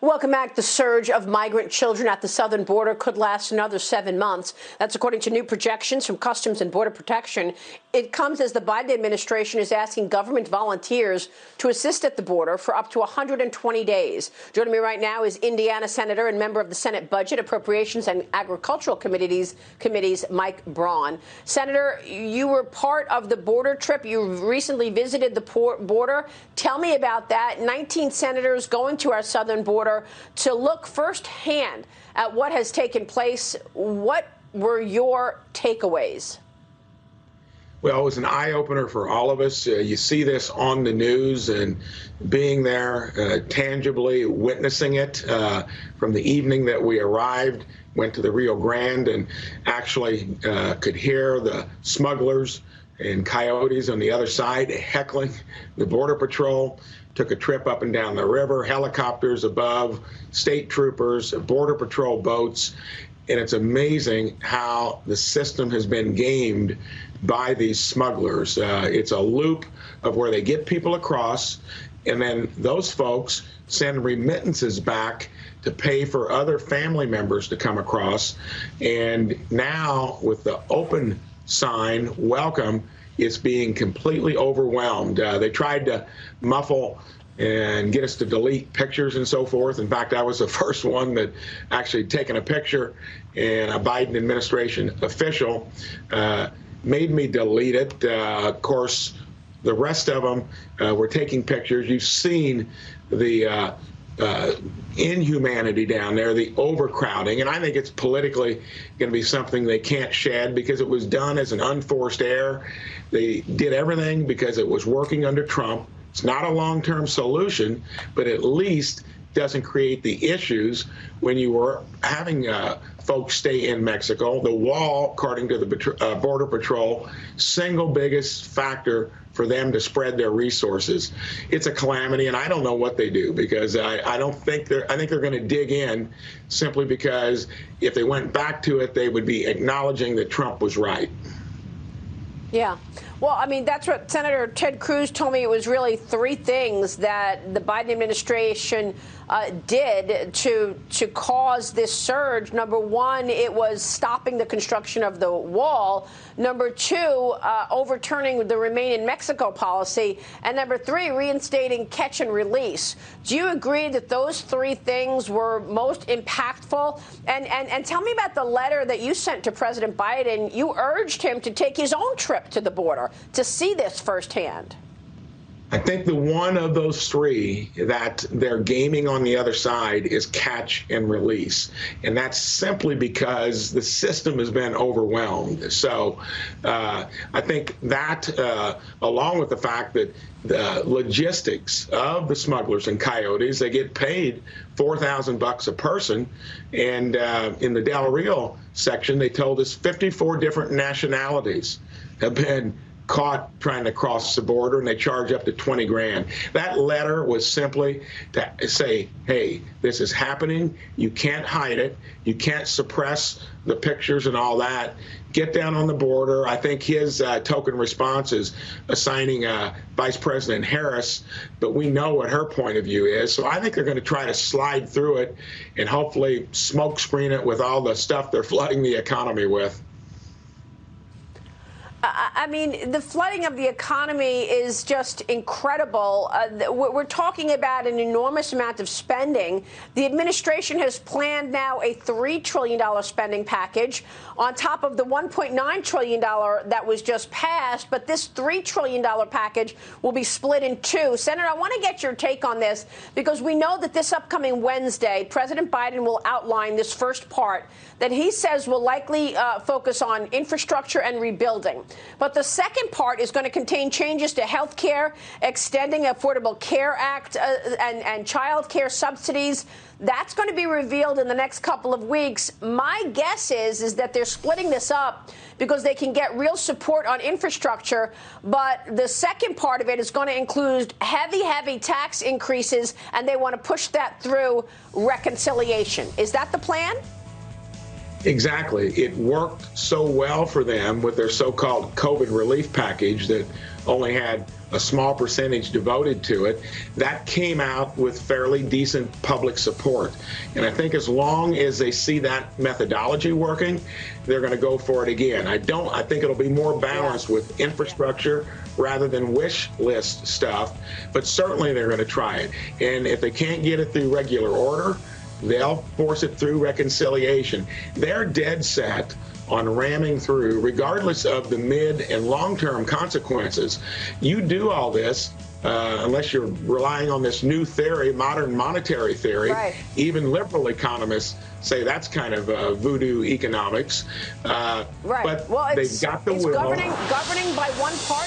Welcome back. The surge of migrant children at the southern border could last another 7 months. That's according to new projections from Customs and Border Protection. It comes as the Biden administration is asking government volunteers to assist at the border for up to 120 days. Joining me right now is Indiana Senator and member of the Senate Budget, Appropriations and Agricultural Committees, Mike Braun. Senator, you were part of the border trip. You recently visited the border. Tell me about that. 19 senators going to our southern border to look firsthand at what has taken place. What were your takeaways? Well, it was an eye-opener for all of us. You see this on the news, and being there, tangibly witnessing it from the evening that we arrived, went to the Rio Grande, and actually could hear the smugglers and coyotes on the other side heckling the Border Patrol. Took a trip up and down the river, helicopters above, state troopers, Border Patrol boats. And it's amazing how the system has been gamed by these smugglers. It's a loop of where they get people across, and then those folks send remittances back to pay for other family members to come across. And now with the open sign, welcome, it's being completely overwhelmed. They tried to muffle and get us to delete pictures and so forth. In fact, I was the first one that actually taken a picture, and a Biden administration official made me delete it. Of course, the rest of them were taking pictures. You've seen the inhumanity down there, the overcrowding, and I think it's politically going to be something they can't shed because it was done as an unforced error. They did everything because it was working under Trump. It's not a long-term solution, but at least doesn't create the issues when you were having folks stay in Mexico. The wall, according to the Border Patrol, single biggest factor for them to spread their resources. It's a calamity, and I don't know what they do because I think they're going to dig in simply because if they went back to it, they would be acknowledging that Trump was right. Yeah. Well, I mean, that's what Senator Ted Cruz told me. It was really three things that the Biden administration did to cause this surge. Number one, it was stopping the construction of the wall. Number two, overturning the Remain in Mexico policy. And number three, reinstating catch and release. Do you agree that those three things were most impactful? And tell me about the letter that you sent to President Biden. You urged him to take his own trip to the border to see this firsthand. I think the one of those three that they're gaming on the other side is catch and release. And that's simply because the system has been overwhelmed. So I think that, along with the fact that the logistics of the smugglers and coyotes, they get paid $4,000 a person. And in the Del Rio section, they told us 54 different nationalities have been caught trying to cross the border, and they charge up to 20 grand. That letter was simply to say, hey, this is happening. You can't hide it. You can't suppress the pictures and all that. Get down on the border. I think his token response is assigning Vice President Harris, but we know what her point of view is. So I think they're going to try to slide through it and hopefully smoke screen it with all the stuff they're flooding the economy with. I mean, the flooding of the economy is just incredible. We're talking about an enormous amount of spending. The administration has planned now a $3 trillion spending package on top of the $1.9 trillion that was just passed. But this $3 trillion package will be split in two. Senator, I want to get your take on this because we know that this upcoming Wednesday, President Biden will outline this first part that he says will likely focus on infrastructure and rebuilding. But the second part is going to contain changes to health care, extending Affordable Care Act and child care subsidies. That's going to be revealed in the next couple of weeks. My guess is that they're splitting this up because they can get real support on infrastructure. But the second part of it is going to include heavy tax increases, and they want to push that through reconciliation. Is that the plan? Exactly. It worked so well for them with their so-called COVID relief package that only had a small percentage devoted to it, that came out with fairly decent public support. And I think as long as they see that methodology working, they're going to go for it again. I think it'll be more balanced with infrastructure rather than wish list stuff, but certainly they're going to try it. And if they can't get it through regular order, they'll force it through reconciliation. They're dead set on ramming through, regardless of the mid and long-term consequences. You do all this unless you're relying on this new theory, modern monetary theory. Right. Even liberal economists say that's kind of voodoo economics. Right. But well, they've got the will. Governing by one party.